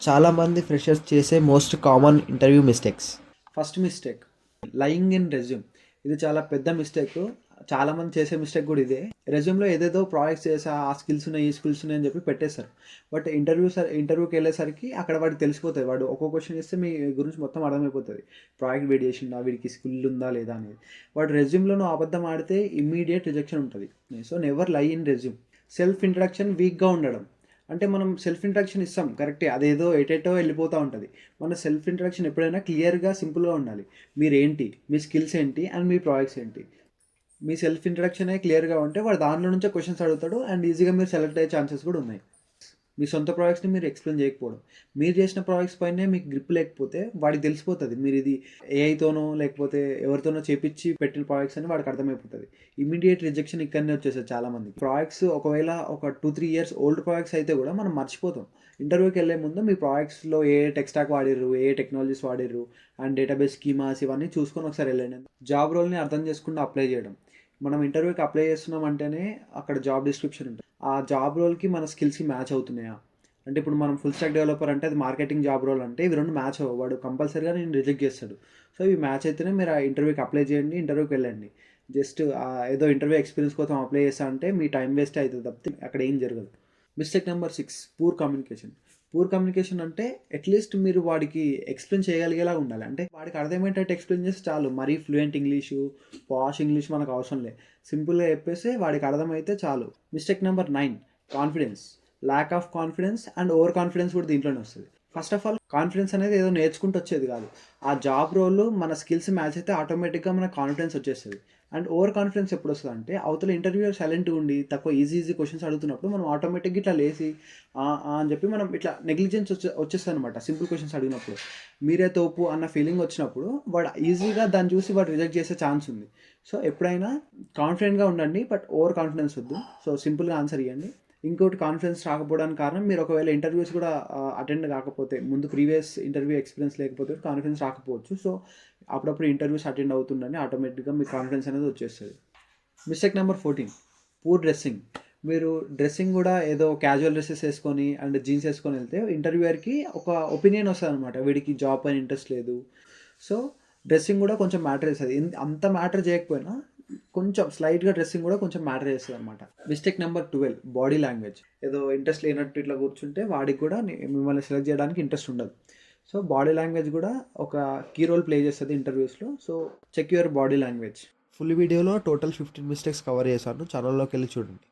చాలామంది ఫ్రెషర్స్ చేసే most common interview mistakes. First mistake, lying in resume. ఇది చాలా పెద్ద మిస్టేక్. చాలామంది చేసే మిస్టేక్ కూడా ఇదే. రెజ్యూమ్లో ఏదేదో ప్రాజెక్ట్స్ చేసా, ఆ స్కిల్స్ ఉన్నాయి, ఈ స్కిల్స్ ఉన్నాయి అని చెప్పి పెట్టేస్తారు. బట్ ఇంటర్వ్యూకి వెళ్ళేసరికి అక్కడ వాడికి తెలిసిపోతుంది. వాడు ఒక్కో క్వశ్చన్ ఇస్తే మీ గురించి మొత్తం అర్థమైపోతుంది. ప్రాజెక్ట్ వీడి చేసిండా, వీడికి స్కిల్ ఉందా లేదా అనేది. వాడు రెజ్యూమ్లో నువ్వు అబద్ధం ఆడితే ఇమ్మీడియట్ రిజెక్షన్ ఉంటుంది. సో నెవర్ లై ఇన్ రెజ్యూమ్. సెల్ఫ్ ఇంట్రడక్షన్ వీక్గా ఉండడం. అంటే మనం సెల్ఫ్ ఇంట్రడక్షన్ ఇస్తాం కరెక్టే, అదేదో ఎటేటో వెళ్ళిపోతూ ఉంటుంది. మన సెల్ఫ్ ఇంట్రడక్షన్ ఎప్పుడైనా క్లియర్గా, సింపుల్గా ఉండాలి. మీరేంటి, మీ స్కిల్స్ ఏంటి అండ్ మీ ప్రాజెక్ట్స్ ఏంటి. మీ సెల్ఫ్ ఇంట్రడక్షనే క్లియర్గా ఉంటే వాడు దాంట్లో నుంచే క్వశ్చన్స్ అడుగుతాడు అండ్ ఈజీగా మీరు సెలెక్ట్ అయ్యే ఛాన్సెస్ కూడా ఉన్నాయి. మీ సొంత ప్రాజెక్ట్స్ని మీరు ఎక్స్ప్లెయిన్ చేయకపోవడం. మీరు చేసిన ప్రాజెక్ట్స్ పైనే మీకు గ్రిప్ లేకపోతే వాడికి తెలిసిపోతుంది మీరు ఇది ఏఐతోనో లేకపోతే ఎవరితోనో చేపించి పెట్టిన ప్రాజెక్ట్స్ అని వాడికి అర్థమైపోతుంది. ఇమీడియట్ రిజెక్షన్ ఇక్కడనే వచ్చేసారు చాలామంది. ప్రాజెక్ట్స్ ఒకవేళ ఒక 2-3 ఇయర్స్ ఓల్డ్ ప్రాజెక్ట్స్ అయితే కూడా మనం మర్చిపోతాం. ఇంటర్వ్యూకి వెళ్ళే ముందు మీ ప్రాజెక్ట్స్లో ఏ టెక్ స్టాక్ వాడిర్రు, ఏ టెక్నాలజీస్ వాడిర్రు అండ్ డేటాబేస్ స్కీమాస్ ఇవన్నీ చూసుకొని ఒకసారి వెళ్ళండి. జాబ్ రోల్ని అర్థం చేసుకుంటూ అప్లై చేయడం. మనం ఇంటర్వ్యూకి అప్లై చేస్తున్నాం అంటేనే అక్కడ జాబ్ డిస్క్రిప్షన్ ఉంటుంది. ఆ జాబ్ రోల్కి మన స్కిల్స్కి మ్యాచ్ అవుతున్నాయా. అంటే ఇప్పుడు మనం ఫుల్ స్టాక్ డెవలపర్ అంటే అది మార్కెటింగ్ జాబ్ రోల్ అంటే ఇవి రెండు మ్యాచ్ అవ్వవు, వాడు కంపల్సరీగా నేను రిజెక్ట్ చేస్తాడు. సో ఇవి మ్యాచ్ అయితేనే మీరు ఆ ఇంటర్వ్యూకి అప్లై చేయండి, ఇంటర్వ్యూకి వెళ్ళండి. జస్ట్ ఏదో ఇంటర్వ్యూ ఎక్స్పీరియన్స్ కోసం అప్లై చేస్తా అంటే మీ టైం వేస్ట్ అవుతుంది తప్పితే అక్కడ ఏం జరగదు. Mistake number 6, poor communication. Poor communication అంటే అట్లీస్ట్ మీరు వాడికి ఎక్స్ప్లెయిన్ చేయగలిగేలా ఉండాలి. అంటే వాడికి అర్థమయ్యేటట్టు ఎక్స్ప్లెయిన్ చేస్తే చాలు. మరీ ఫ్లూయెంట్ ఇంగ్లీషు, పాష్ ఇంగ్లీష్ మనకు అవసరం లేదు. సింపుల్గా చెప్పేసి వాడికి అర్థమైతే చాలు. Mistake number 9, confidence. Lack of confidence and over confidence కూడా దీంట్లోనే వస్తుంది. ఫస్ట్ ఆఫ్ ఆల్ కాన్ఫిడెన్స్ అనేది ఏదో నేర్చుకుంటూ వచ్చేది కాదు. ఆ జాబ్ రోల్ మన స్కిల్స్ మ్యాచ్ అయితే ఆటోమేటిక్గా మనకు కాన్ఫిడెన్స్ వచ్చేస్తుంది. అండ్ ఓవర్ కాన్ఫిడెన్స్ ఎప్పుడు వస్తుంది అంటే అవతల ఇంటర్వ్యూ సైలెంట్గా ఉండి తక్కువ ఈజీ క్వశ్చన్స్ అడుగుతున్నప్పుడు మనం ఆటోమేటిక్గా ఇట్లా లేసి అని చెప్పి మనం ఇట్లా నెగ్లిజెన్స్ వచ్చేస్తుంది అనమాట. సింపుల్ క్వశ్చన్స్ అడిగినప్పుడు మీరే తోపు అన్న ఫీలింగ్ వచ్చినప్పుడు వాడు ఈజీగా దాన్ని చూసి వాడు రిజెక్ట్ చేసే ఛాన్స్ ఉంది. సో ఎప్పుడైనా కాన్ఫిడెంట్గా ఉండండి, బట్ ఓవర్ కాన్ఫిడెన్స్ వద్దు. సో సింపుల్గా ఆన్సర్ ఇవ్వండి. ఇంకోటి, కాన్ఫిడెన్స్ రాకపోవడానికి కారణం మీరు ఒకవేళ ఇంటర్వ్యూస్ కూడా అటెండ్ కాకపోతే, ముందు ప్రీవియస్ ఇంటర్వ్యూ ఎక్స్పీరియన్స్ లేకపోతే కాన్ఫిడెన్స్ రాకపోవచ్చు. సో అప్పుడప్పుడు ఇంటర్వ్యూస్ అటెండ్ అవుతుండని ఆటోమేటిక్గా మీకు కాన్ఫిడెన్స్ అనేది వచ్చేస్తుంది. Mistake number 14, poor dressing. మీరు డ్రెస్సింగ్ కూడా ఏదో క్యాజువల్ డ్రెస్సెస్ వేసుకొని అండ్ జీన్స్ వేసుకొని వెళ్తే ఇంటర్వ్యూయర్కి ఒక ఒపీనియన్ వస్తుంది అనమాట, వీడికి జాబ్ పైన ఇంట్రెస్ట్ లేదు. సో డ్రెస్సింగ్ కూడా కొంచెం మ్యాటర్ చేస్తుంది. అంత మ్యాటర్ చేయకపోయినా కొంచెం స్లైట్గా డ్రెస్సింగ్ కూడా కొంచెం మ్యాటర్ చేస్తుంది అనమాట. Mistake number 12, body language. ఏదో ఇంట్రెస్ట్ లేనట్టు ఇట్లా కూర్చుంటే వాడికి కూడా మిమ్మల్ని సెలెక్ట్ చేయడానికి ఇంట్రెస్ట్ ఉండదు. సో బాడీ లాంగ్వేజ్ కూడా ఒక కీ రోల్ ప్లే చేస్తుంది ఇంటర్వ్యూస్లో. So check your body language. Full వీడియోలో టోటల్ 15 మిస్టేక్స్ కవర్ చేశాను, ఛానల్లోకి వెళ్ళి చూడండి.